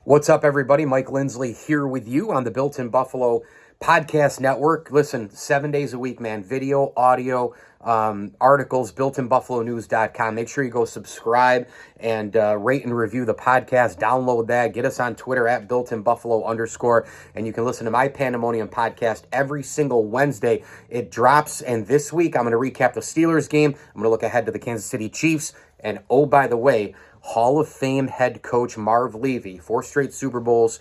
What's up, everybody? Mike Lindsley here with you on the Built in Buffalo podcast network. Listen, 7 days a week, man. Video, audio, articles, builtinbuffalonews.com. Make sure you go subscribe and rate and review the podcast. Download that. Get us on Twitter at builtinbuffalo_. And you can listen to my Pandemonium podcast every single Wednesday. It drops. And this week, I'm going to recap the Steelers game. I'm going to look ahead to the Kansas City Chiefs. And oh, by the way, Hall of Fame head coach Marv Levy, 4 straight Super Bowls.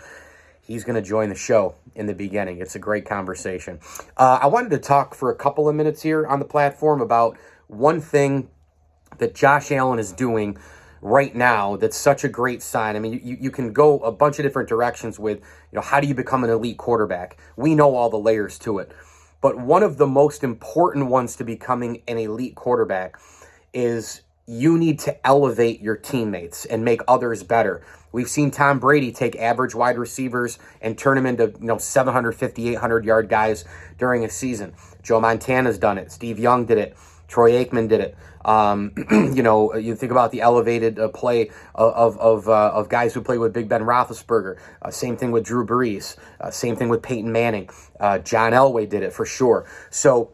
He's going to join the show in the beginning. It's a great conversation. I wanted to talk for a couple of minutes here on the platform about one thing that Josh Allen is doing right now that's such a great sign. I mean, you can go a bunch of different directions with, how do you become an elite quarterback? We know all the layers to it. But one of the most important ones to becoming an elite quarterback is you need to elevate your teammates and make others better. We've seen Tom Brady take average wide receivers and turn them into 750, 800-yard guys during a season. Joe Montana's done it. Steve Young did it. Troy Aikman did it. You think about the elevated play of guys who play with Big Ben Roethlisberger. Same thing with Drew Brees. Same thing with Peyton Manning. John Elway did it for sure. So,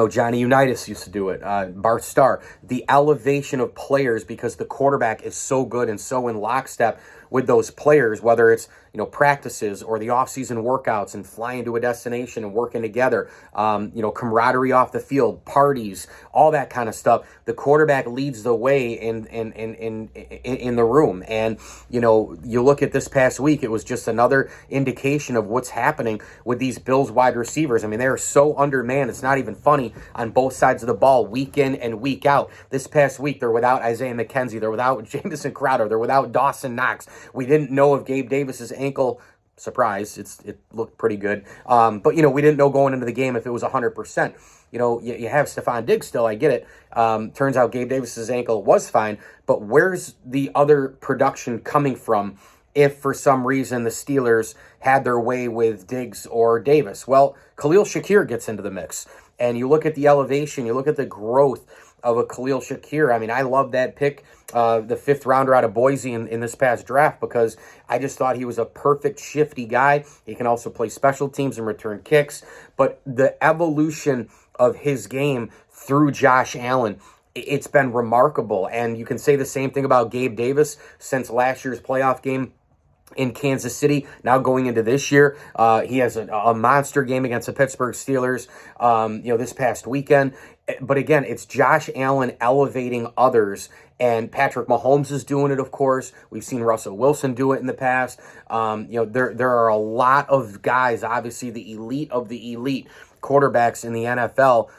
Johnny Unitas used to do it, Bart Starr. The elevation of players because the quarterback is so good and so in lockstep with those players, whether it's, practices or the off-season workouts and flying to a destination and working together, camaraderie off the field, parties, all that kind of stuff. The quarterback leads the way in the room. And, you look at this past week, it was just another indication of what's happening with these Bills wide receivers. I mean, they are so undermanned. It's not even funny on both sides of the ball, week in and week out. This past week, they're without Isaiah McKenzie. They're without Jamison Crowder. They're without Dawson Knox. We didn't know if Gabe Davis's ankle, surprise, it looked pretty good. But, we didn't know going into the game if it was 100%. You have Stephon Diggs still, I get it. Turns out Gabe Davis's ankle was fine. But where's the other production coming from if for some reason the Steelers had their way with Diggs or Davis? Well, Khalil Shakir gets into the mix. And you look at the elevation, you look at the growth of a Khalil Shakir. I mean, I love that pick, the 5th rounder out of Boise in this past draft, because I just thought he was a perfect shifty guy. He can also play special teams and return kicks. But the evolution of his game through Josh Allen, it's been remarkable. And you can say the same thing about Gabe Davis since last year's playoff game in Kansas City. Now going into this year, he has a monster game against the Pittsburgh Steelers, this past weekend. But again, it's Josh Allen elevating others, and Patrick Mahomes is doing it, of course. We've seen Russell Wilson do it in the past. There are a lot of guys, obviously the elite of the elite quarterbacks in the NFL,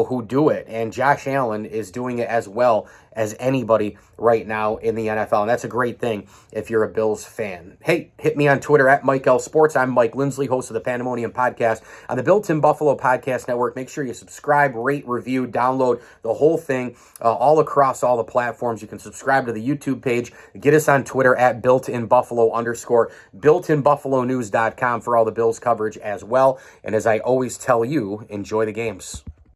who do it. And Josh Allen is doing it as well as anybody right now in the NFL. And that's a great thing if you're a Bills fan. Hey, hit me on Twitter at Mike L Sports. I'm Mike Lindsley, host of the Pandemonium podcast on the Built in Buffalo podcast network. Make sure you subscribe, rate, review, download the whole thing all across all the platforms. You can subscribe to the YouTube page. Get us on Twitter at builtinbuffalo_. builtinbuffalonews.com for all the Bills coverage as well. And as I always tell you, enjoy the games.